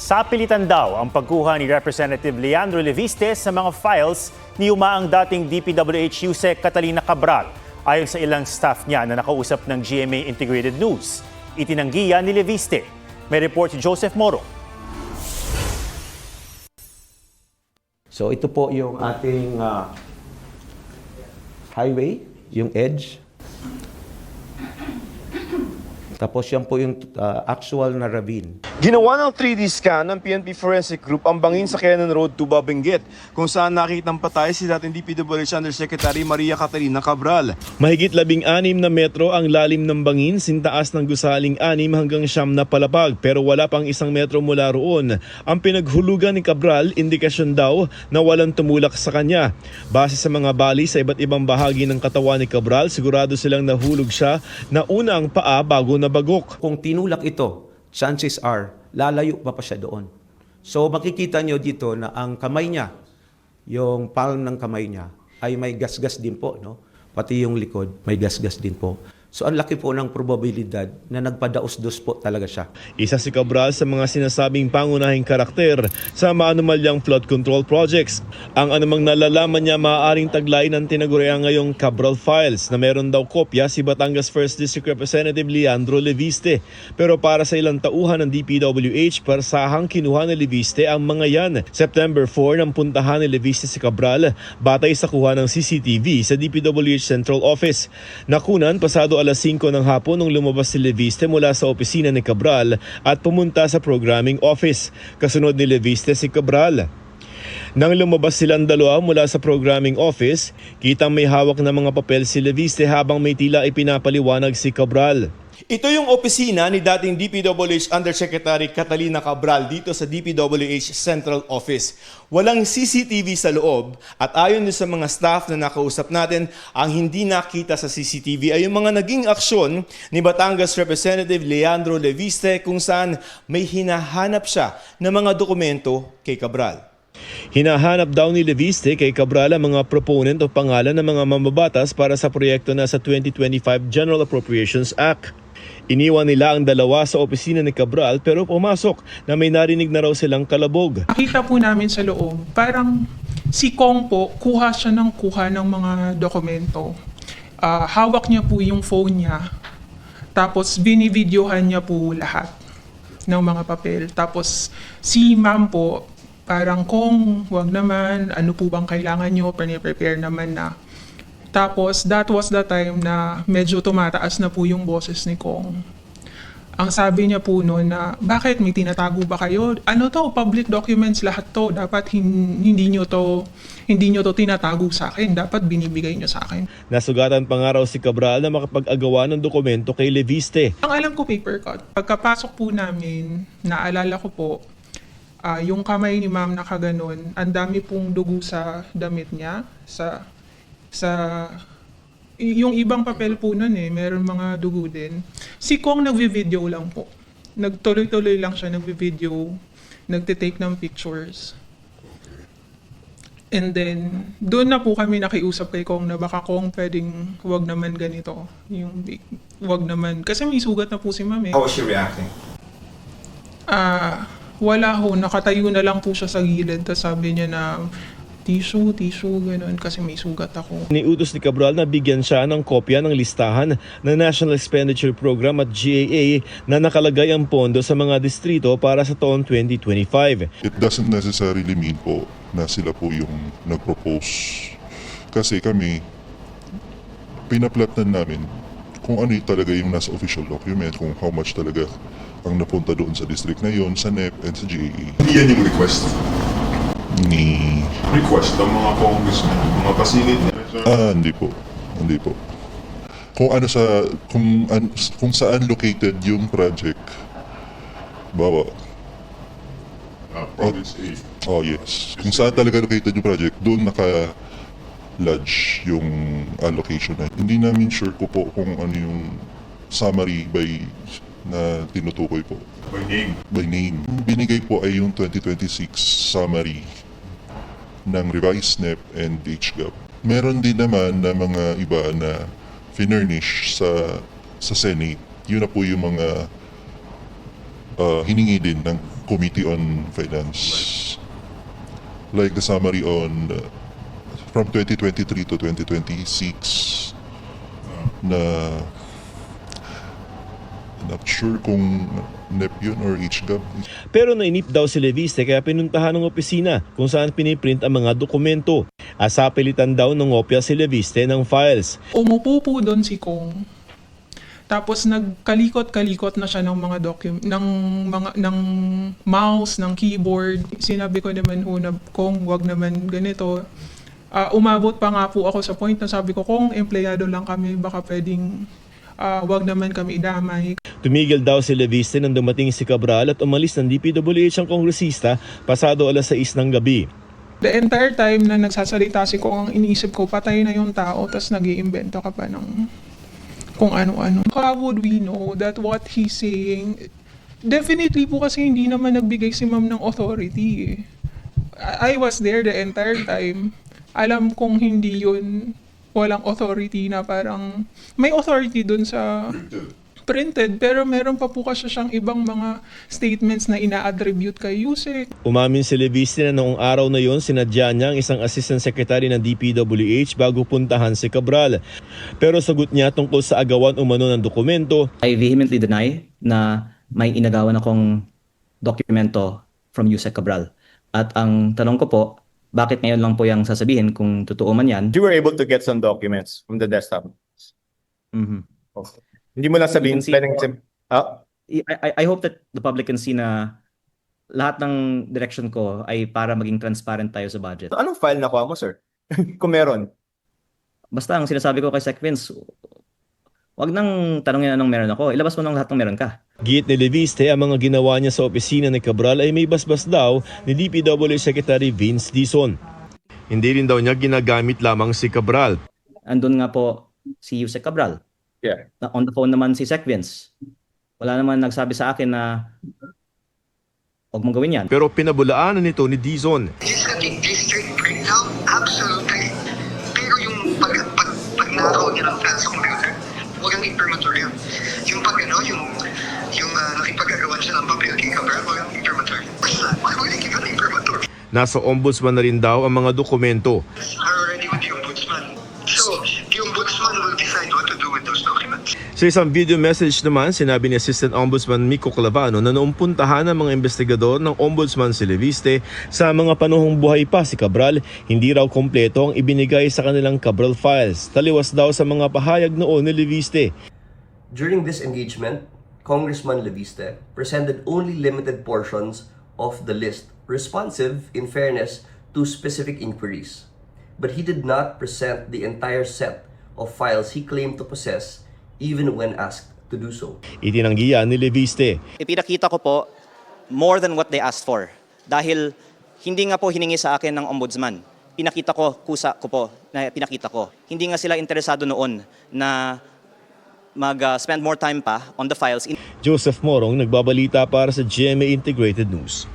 Sapilitan daw ang pagkuha ni Representative Leandro Leviste sa mga files ni umaang dating DPWH Yusek Catalina Cabral. Ayon sa ilang staff niya na nakausap ng GMA Integrated News, itinanggi yan ni Leviste. May report si Joseph Moro. So ito po yung ating highway, yung edge. Tapos yan po yung actual na ravine. Ginawa ng 3D scan ng PNP Forensic Group ang bangin sa Cannon Road, Tuba, Benguet, kung saan nakitang patay si dating DPWH Undersecretary Maria Catalina Cabral. Mahigit 16 na metro ang lalim ng bangin, sintaas ng gusaling 6 hanggang 9 na palapag, pero wala pang 1 metro mula roon. Ang pinaghulugan ni Cabral, indikasyon daw na walang tumulak sa kanya. Base sa mga bali sa iba't ibang bahagi ng katawan ni Cabral, sigurado silang nahulog siya na una ang paa bago nabagok. Kung tinulak ito, chances are, lalayo pa siya doon. So makikita nyo dito na ang kamay niya, yung palm ng kamay niya, ay may gasgas din po, no? Pati yung likod, may gasgas din po. So ang laki po ng probabilidad na nagpadaos-dos po talaga siya. Isa si Cabral sa mga sinasabing pangunahing karakter sa maanumalyang flood control projects. Ang anumang nalalaman niya maaaring taglayin ng tinaguriang ngayong Cabral Files na meron daw kopya si Batangas 1st District Representative Leandro Leviste. Pero para sa ilang tauhan ng DPWH, parsahang kinuha ni Leviste ang mga yan. September 4 nang puntahan ni Leviste si Cabral batay sa kuha ng CCTV sa DPWH Central Office. Nakunan pasado alas 5 ng hapon nung lumabas si Leviste mula sa opisina ni Cabral at pumunta sa programming office. Kasunod ni Leviste si Cabral. Nang lumabas silang dalawa mula sa programming office, kitang may hawak na mga papel si Leviste habang may tila ipinapaliwanag si Cabral. Ito yung opisina ni dating DPWH Undersecretary Catalina Cabral dito sa DPWH Central Office. Walang CCTV sa loob at ayon sa mga staff na nakausap natin, ang hindi nakita sa CCTV ay yung mga naging aksyon ni Batangas Representative Leandro Leviste kung saan may hinahanap siya ng mga dokumento kay Cabral. Hinahanap daw ni Leviste kay Cabral ang mga proponent o pangalan ng mga mambabatas para sa proyekto na sa 2025 General Appropriations Act. Iniwan nila ang dalawa sa opisina ni Cabral pero pumasok na may narinig na raw silang kalabog. Nakita po namin sa loob, parang si Kong po, kuha siya ng mga dokumento. Hawak niya po yung phone niya, tapos binivideohan niya po lahat ng mga papel. Tapos si ma'am po, parang Kong, wag naman, ano po bang kailangan niyo, prepare naman na. Tapos, that was the time na medyo tumataas na po yung boses ni Kong. Ang sabi niya po noon na, bakit may tinatago ba kayo? Ano to? Public documents lahat to. Dapat hindi nyo to tinatago sa akin. Dapat binibigay nyo sa akin. Nasugatan pa nga raw si Cabral na makapag-agawa ng dokumento kay Leviste. Ang alam ko, paper cut. Pagkapasok po namin, naalala ko po, yung kamay ni ma'am nakaganon, ang dami pong dugo sa damit niya, yung ibang papel po nun meron mga dugo din. Si Kong nagvi-video lang po. Nagtuloy-tuloy lang siya nagvi-video, nagte-take ng pictures. And then, doon na po kami nakiusap kay Kong na baka Kong pwedeng wag naman ganito. Wag naman. Kasi may sugat na po si ma'am. How was she reacting? Wala ho. Nakatayo na lang po siya sa gilid. Tapos sabi niya na, tissue, gano'n, kasi may sugat ako. Niutos ni Cabral na bigyan siya ng kopya ng listahan ng National Expenditure Program at GAA na nakalagay ang pondo sa mga distrito para sa taon 2025. It doesn't necessarily mean po na sila po yung nag-propose. Kasi kami, pinaplatnan namin kung ano talaga yung nasa official document, kung how much talaga ang napunta doon sa district na yon, sa NEP and sa GAA. Hindi yan yung request. Ni... Request ng mga congressmen, mga kasingit niya. Hindi po. Hindi po. Kung saan located yung project, bawa. Province A. Oh yes. Kung saan talaga located yung project, doon naka-lodge yung allocation na. Hindi namin sure po kung ano yung summary na tinutukoy po. By name. By name. Binigay po ay yung 2026 summary ng revised NEP and HGAP. Meron din naman na mga iba na finurnish sa Senate. Yun na po yung mga hiningi din ng Committee on Finance. Like the summary on from 2023 to 2026 na not sure kung NEP yun or HGAB. Pero nainip daw si Leviste kaya pinuntahan ng opisina kung saan piniprint ang mga dokumento. Asapilitan daw ng opya si Leviste ng files. Umupo po doon si Kong. Tapos nagkalikot-kalikot na siya ng mga ng mouse, ng keyboard. Sinabi ko naman ho na, Kong, wag naman ganito. Umabot pa nga po ako sa point na sabi ko, Kong, empleyado lang kami, baka pwedeng wag naman kami idamay. Tumigil daw si Leviste nang dumating si Cabral at umalis ng DPWH ang kongresista pasado 6:00 ng gabi. The entire time na nagsasalita si Kong, ang iniisip ko, patay na yung tao, tapos nag-iimbento ka pa ng kung ano-ano. How would we know that what he's saying, definitely po kasi hindi naman nagbigay si ma'am ng authority. I was there the entire time. Alam kong hindi yun, walang authority na parang, may authority dun sa printed, pero meron pa po kasi siyang ibang mga statements na ina-attribute kay Yusek. Umamin si Leviste na noong araw na yon sinadya niya ang isang assistant secretary ng DPWH bago puntahan si Cabral. Pero sagot niya tungkol sa agawan umano ng dokumento. I vehemently deny na may inagawan akong dokumento from Yusek Cabral. At ang tanong ko po, bakit ngayon lang po yung sasabihin kung totoo man yan? You were able to get some documents from the desktop. Mhm. Okay. Hindi mo lang sabihin, You can see- pwedeng I hope that the public can see na lahat ng direction ko ay para maging transparent tayo sa budget. anong file nakuha mo, sir? Kung meron. Basta ang sinasabi ko kay Sec Vince, wag nang tanongin anong meron ako. Ilabas mo nang lahat ng meron ka. Giit ni Leviste ang mga ginawa niya sa opisina ni Cabral ay may basbas daw ni DPWH Secretary Vince Dizon. Hindi rin daw niya ginagamit lamang si Cabral. Andun nga po si Yusek Cabral. Yeah. On the phone naman si Sec Vince. Wala naman nagsabi sa akin na huwag mong gawin yan. Pero pinabulaanan nito ni Dizon. Is that a district breakdown? Absolutely. Pero yung pagnakaw niya ng file sa computer, walang imprimatur yan. Yung yung nakipagagawan siya ng papel kay Cabral, walang imprimatur. Basta, wala kita ng imprimatur. Nasa ombudsman na rin daw ang mga dokumento. Are already with the ombudsman. So, the ombudsman will decide what to do with those documents. Sa isang video message naman, sinabi ni Assistant Ombudsman Miko Clavano na noong puntahan ng mga investigador ng Ombudsman si Leviste sa mga panahong buhay pa si Cabral, hindi raw kompleto ang ibinigay sa kanilang Cabral files. Taliwas daw sa mga pahayag noon ni Leviste. During this engagement, Congressman Leviste presented only limited portions of the list, responsive, in fairness, to specific inquiries. But he did not present the entire set of files he claimed to possess even when asked to do so. Itinanggi yan ni Leviste. Ipinakita ko po more than what they asked for. Dahil hindi nga po hiningi sa akin ng ombudsman. Pinakita ko, kusa ko po, na pinakita ko. Hindi nga sila interesado noon na mag-spend more time pa on the files. Joseph Morong, nagbabalita para sa GMA Integrated News.